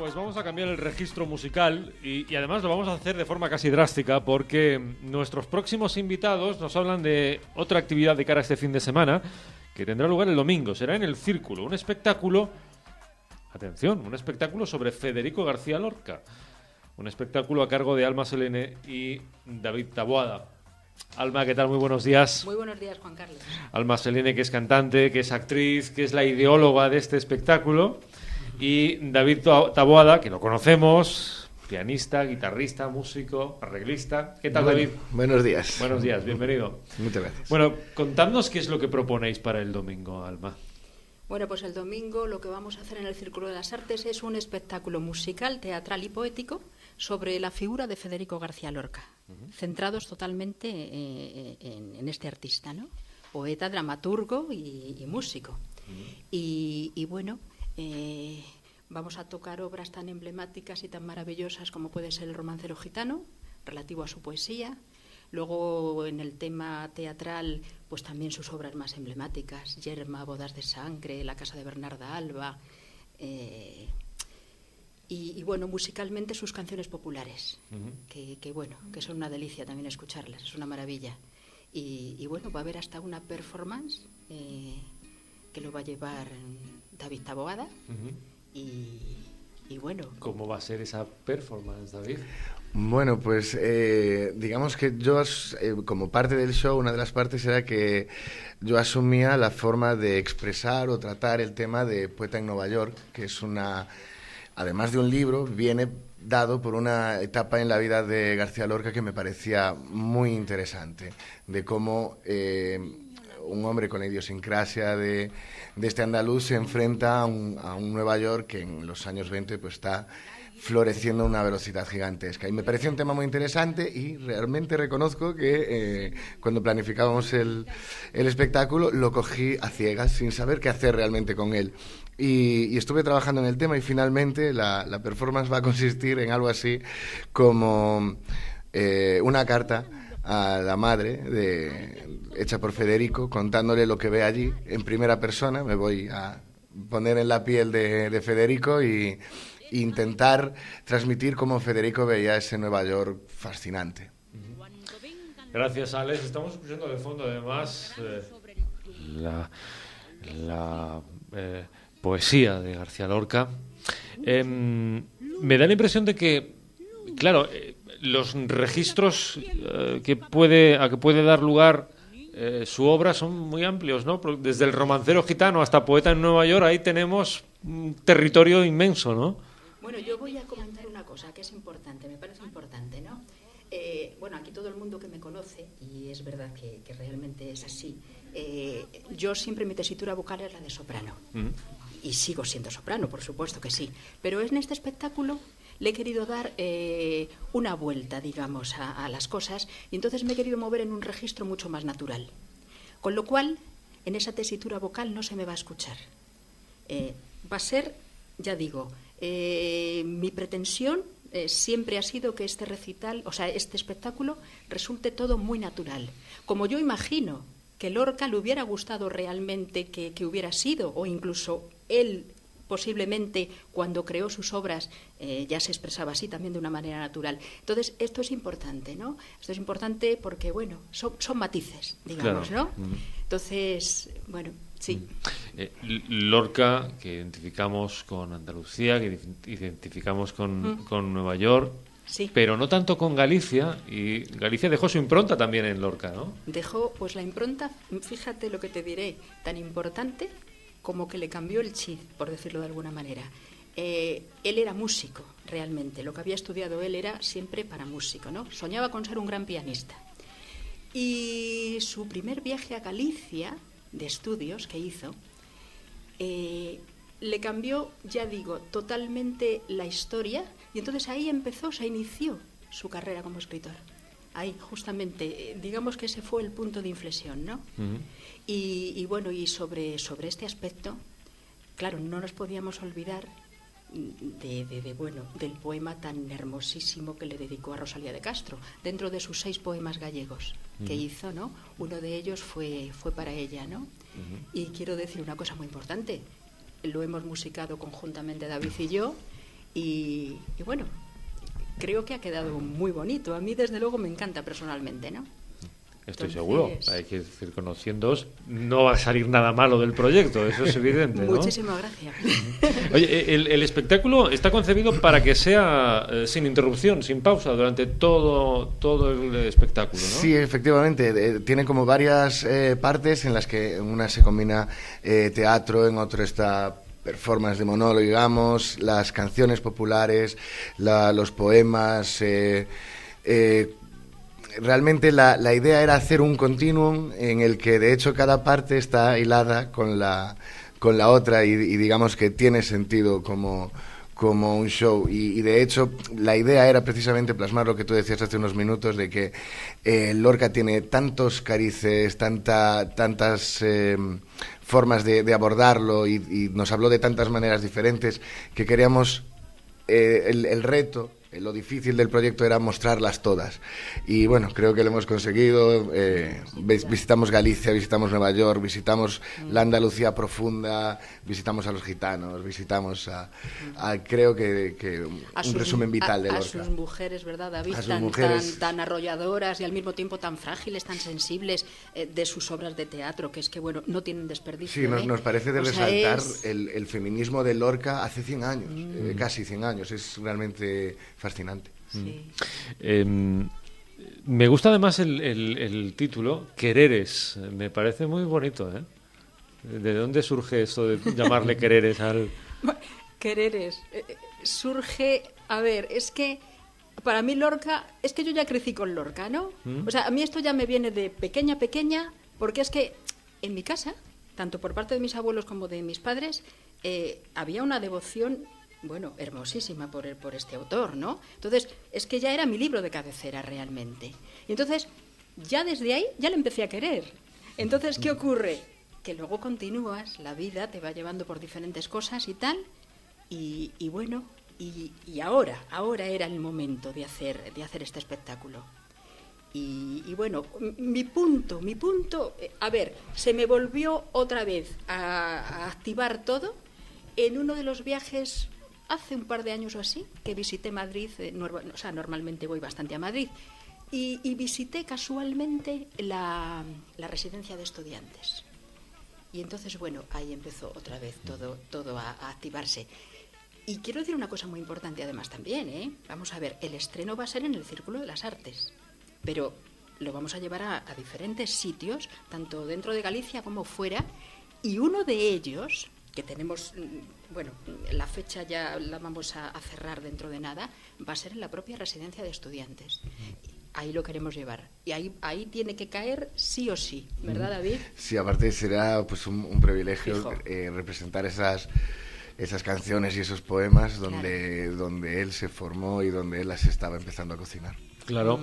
pues vamos a cambiar el registro musical y además lo vamos a hacer de forma casi drástica porque nuestros próximos invitados nos hablan de otra actividad de cara a este fin de semana que tendrá lugar el domingo. Será en El Círculo, un espectáculo, atención, un espectáculo sobre Federico García Lorca. Un espectáculo a cargo de Alma Selene y David Taboada. Alma, ¿qué tal? Muy buenos días. Muy buenos días, Juan Carlos. Alma Selene, que es cantante, que es actriz, que es la ideóloga de este espectáculo. Y David Taboada, que lo conocemos, pianista, guitarrista, músico, arreglista. ¿Qué tal, David? Buenos días. Buenos días, bienvenido. Muchas gracias. Bueno, contadnos qué es lo que proponéis para el domingo, Alma. Bueno, pues el domingo lo que vamos a hacer en el Círculo de las Artes es un espectáculo musical, teatral y poético sobre la figura de Federico García Lorca, centrados totalmente en este artista, ¿no? Poeta, dramaturgo y músico. Y bueno, vamos a tocar obras tan emblemáticas y tan maravillosas como puede ser El romancero gitano, relativo a su poesía. Luego, en el tema teatral, pues también sus obras más emblemáticas, Yerma, Bodas de sangre, La casa de Bernarda Alba, y bueno, musicalmente sus canciones populares, que bueno, que son una delicia también escucharlas, es una maravilla. Y bueno, va a haber hasta una performance que lo va a llevar David Taboada, y bueno. ¿Cómo va a ser esa performance, David? Bueno, pues digamos que yo, como parte del show, una de las partes era que yo asumía la forma de expresar o tratar el tema de Poeta en Nueva York, que es además de un libro, viene dado por una etapa en la vida de García Lorca que me parecía muy interesante, de cómo un hombre con la idiosincrasia de este andaluz se enfrenta a un Nueva York que en los años 20 pues está floreciendo a una velocidad gigantesca. Y me pareció un tema muy interesante y realmente reconozco que cuando planificábamos el espectáculo lo cogí a ciegas, sin saber qué hacer realmente con él. Y estuve trabajando en el tema y finalmente la performance va a consistir en algo así como una carta a la madre hecha por Federico, contándole lo que ve allí en primera persona. Me voy a poner en la piel de Federico y intentar transmitir cómo Federico veía ese Nueva York fascinante. Gracias, Alex. Estamos escuchando de fondo, además, la poesía de García Lorca. Me da la impresión de que, claro, los registros a que puede dar lugar su obra son muy amplios, ¿no? Desde el romancero gitano hasta Poeta en Nueva York, ahí tenemos un territorio inmenso, ¿no? Bueno, yo voy a comentar una cosa que es importante, me parece importante, ¿no? Bueno, aquí todo el mundo que me conoce, y es verdad que realmente es así, yo siempre mi tesitura vocal es la de soprano. Y sigo siendo soprano, por supuesto que sí. Pero en este espectáculo le he querido dar una vuelta, digamos, a las cosas, y entonces me he querido mover en un registro mucho más natural. Con lo cual, en esa tesitura vocal no se me va a escuchar. Va a ser, ya digo, mi pretensión siempre ha sido que este recital, o sea, este espectáculo, resulte todo muy natural. Como yo imagino que Lorca le hubiera gustado realmente que hubiera sido, o incluso él posiblemente cuando creó sus obras ya se expresaba así también de una manera natural. Entonces, esto es importante, ¿no? Esto es importante porque, bueno, son matices, digamos, claro. ¿no? Entonces, bueno, sí. Lorca, que identificamos con Andalucía, que identificamos con Nueva York, sí, pero no tanto con Galicia, y Galicia dejó su impronta también en Lorca, ¿no? Dejó, pues la impronta, fíjate lo que te diré, tan importante como que le cambió el chip, por decirlo de alguna manera. Él era músico, realmente. Lo que había estudiado él era siempre para músico, ¿no? Soñaba con ser un gran pianista. Y su primer viaje a Galicia, de estudios que hizo, le cambió, ya digo, totalmente la historia, y entonces ahí se inició su carrera como escritor. Ahí, justamente, digamos que ese fue el punto de inflexión, ¿no? Y bueno, y sobre este aspecto, claro, no nos podíamos olvidar del poema tan hermosísimo que le dedicó a Rosalía de Castro, dentro de sus 6 poemas gallegos que hizo, ¿no? Uno de ellos fue para ella, ¿no? Y quiero decir una cosa muy importante, lo hemos musicado conjuntamente David y yo, y bueno, creo que ha quedado muy bonito. A mí, desde luego, me encanta personalmente, ¿no? Estoy seguro. Hay que decir, conociéndoos, no va a salir nada malo del proyecto, eso es evidente, ¿no? Muchísimas gracias. Oye, el espectáculo está concebido para que sea sin interrupción, sin pausa, durante todo el espectáculo, ¿no? Sí, efectivamente. Tiene como varias partes en las que en una se combina teatro, en otro está performance de monólogo, digamos, las canciones populares, los poemas. Realmente la idea era hacer un continuum en el que de hecho cada parte está hilada con la otra y digamos que tiene sentido como un show y de hecho la idea era precisamente plasmar lo que tú decías hace unos minutos de que Lorca tiene tantos carices, tantas formas de abordarlo y nos habló de tantas maneras diferentes que queríamos el reto. Lo difícil del proyecto era mostrarlas todas. Y bueno, creo que lo hemos conseguido. Visitamos Galicia, visitamos Nueva York, visitamos la Andalucía profunda, visitamos a los gitanos, visitamos creo que un resumen vital de Lorca. A sus mujeres, ¿verdad, David? Tan arrolladoras y al mismo tiempo tan frágiles, tan sensibles, de sus obras de teatro, que es que, bueno, no tienen desperdicio. Sí, nos parece de resaltar el feminismo de Lorca hace 100 años, casi 100 años. Es realmente fascinante. Sí. Me gusta además el título, Quereres. Me parece muy bonito, ¿eh? ¿De dónde surge esto de llamarle Quereres al...? Quereres. Surge... A ver, es que para mí Lorca... Es que yo ya crecí con Lorca, ¿no? O sea, a mí esto ya me viene de pequeña, porque es que en mi casa, tanto por parte de mis abuelos como de mis padres, había una devoción... Bueno, hermosísima por este autor, ¿no? Entonces, es que ya era mi libro de cabecera realmente. Y entonces, ya desde ahí, ya le empecé a querer. Entonces, ¿qué ocurre? Que luego continúas, la vida te va llevando por diferentes cosas y tal, y bueno, y ahora era el momento de hacer este espectáculo. Y bueno, mi punto, a ver, se me volvió otra vez a activar todo en uno de los viajes... Hace un par de años o así que visité Madrid, normalmente voy bastante a Madrid, y visité casualmente la residencia de estudiantes. Y entonces, bueno, ahí empezó otra vez todo a activarse. Y quiero decir una cosa muy importante además también, ¿eh? Vamos a ver, el estreno va a ser en el Círculo de las Artes, pero lo vamos a llevar a diferentes sitios, tanto dentro de Galicia como fuera, y uno de ellos... que tenemos, bueno, la fecha ya la vamos a cerrar dentro de nada, va a ser en la propia residencia de estudiantes. Ahí lo queremos llevar. Y ahí tiene que caer sí o sí, ¿verdad, David? Sí, aparte será pues un privilegio representar esas canciones y esos poemas donde él se formó y donde él las estaba empezando a cocinar. Claro.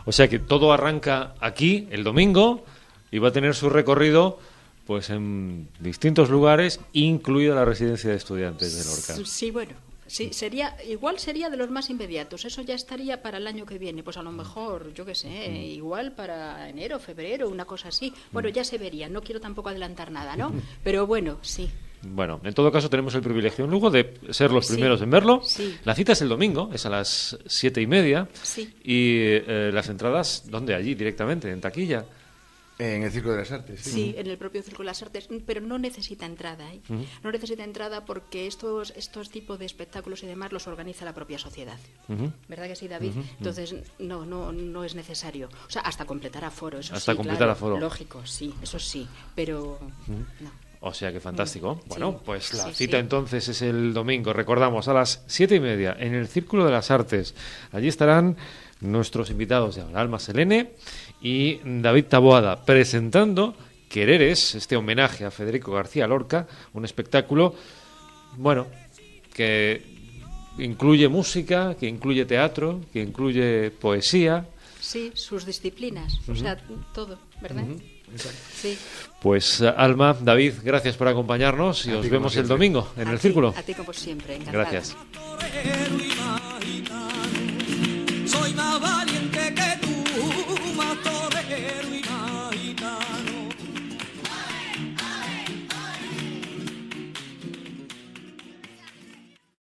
O sea que todo arranca aquí, el domingo, y va a tener su recorrido... pues en distintos lugares, incluida la residencia de estudiantes de Lorca. Sí, bueno, sí, sería de los más inmediatos. Eso ya estaría para el año que viene. Pues a lo mejor, yo qué sé, igual para enero, febrero, una cosa así. Bueno, ya se vería. No quiero tampoco adelantar nada, ¿no? Pero bueno, sí. Bueno, en todo caso tenemos el privilegio en Lugo de ser los primeros en verlo. Sí. La cita es el domingo, es a las 7:30. Sí. Y las entradas, ¿dónde? Allí, directamente, en taquilla. En el Círculo de las Artes. Sí, en el propio Círculo de las Artes, pero no necesita entrada, ¿eh? No necesita entrada porque estos tipos de espectáculos y demás los organiza la propia sociedad. ¿Verdad que sí, David? Entonces, no es necesario. O sea, hasta completar aforo, eso hasta sí, completar claro, aforo. Lógico, sí, eso sí, pero no. O sea que fantástico. Bueno, sí, pues la sí, cita entonces es el domingo, recordamos, a las 7:30 en el Círculo de las Artes. Allí estarán nuestros invitados de Alma Selene y David Taboada presentando Quereres, este homenaje a Federico García Lorca, un espectáculo, bueno, que incluye música, que incluye teatro, que incluye poesía. Sí, sus disciplinas, o sea, todo, ¿verdad? Sí. Pues Alma, David, gracias por acompañarnos y os vemos el domingo en el Círculo. A ti como siempre, encantada. Gracias.